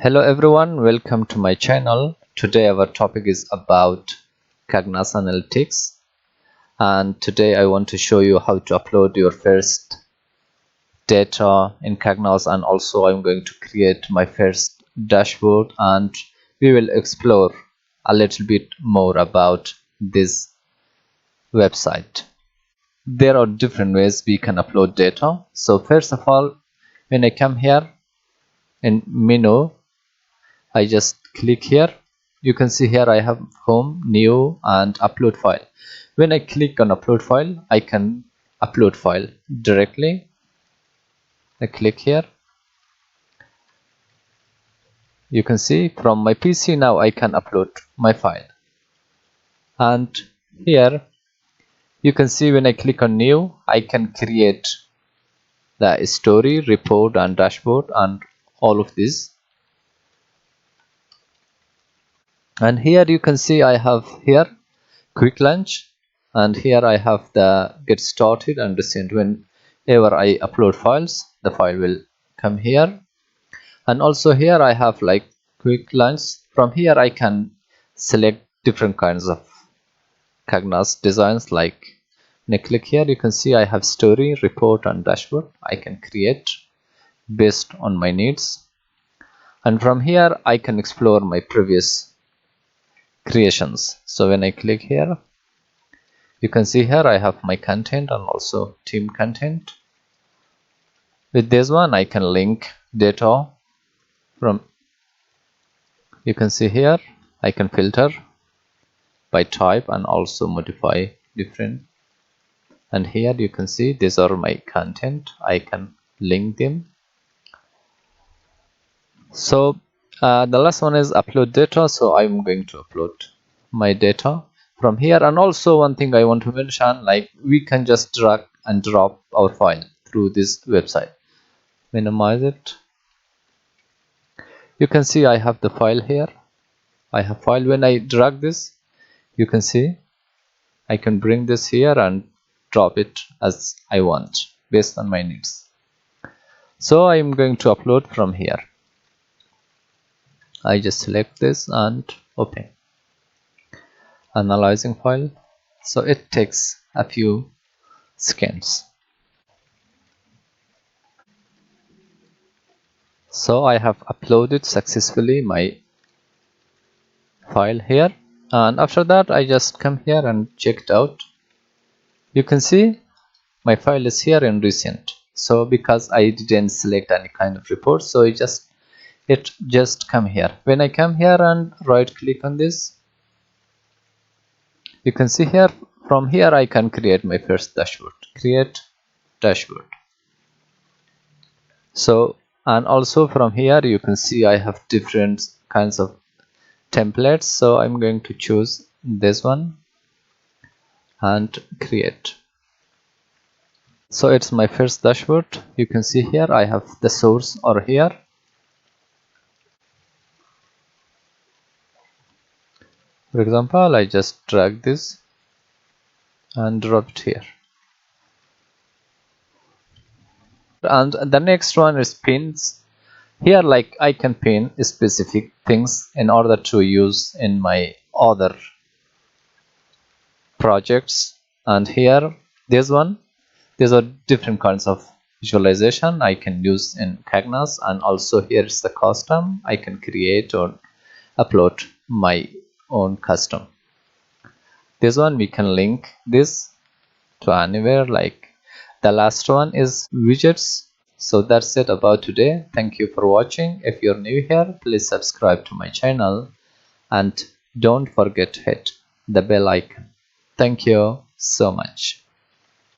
Hello everyone, welcome to my channel. Today our topic is about Cognos Analytics, and today I want to show you how to upload your first data in Cognos, and also I'm going to create my first dashboard, and we will explore a little bit more about this website. There are different ways we can upload data. So first of all, when I come here in menu, I just click here. You can see here I have home, new, and upload file. When I click on upload file, I can upload file directly. I click here. You can see from my PC now I can upload my file. And here you can see when I click on new, I can create the story, report, and dashboard, and all of this. And here you can see I have here quick launch, and here I have the get started and recent. Whenever I upload files, the file will come here. And also here I have like quick launch. From here I can select different kinds of Cognos designs. Like when I click here, you can see I have story, report, and dashboard. I can create based on my needs. And from here I can explore my previous creations. So when I click here, you can see here I have my content and also team content. With this one I can link data from, you can see here I can filter by type and also modify different. And here you can see these are my content. I can link them. So the last one is upload data. So I'm going to upload my data from here. And also one thing I want to mention, like we can just drag and drop our file through this website. Minimize it. You can see I have the file here. I have file. When I drag this, you can see I can bring this here and drop it as I want based on my needs. So I'm going to upload from here. I just select this and open. Analyzing file. So it takes a few seconds. So I have uploaded successfully my file here, and after that I just come here and check it out. You can see my file is here in recent. So because I didn't select any kind of report, so it just come here. When I come here and right click on this, you can see here from here I can create my first dashboard. Create dashboard. So, and also from here you can see I have different kinds of templates. So I'm going to choose this one and create. So it's my first dashboard. You can see here I have the source or here. For example, I just drag this and drop it here. And the next one is pins. Here like I can pin specific things in order to use in my other projects. And here this one, these are different kinds of visualization I can use in Cognos. And also here is the custom. I can create or upload my own custom. This one we can link this to anywhere. Like the last one is widgets. So that's it about today. Thank you for watching. If you're new here, please subscribe to my channel and don't forget to hit the bell icon. Thank you so much.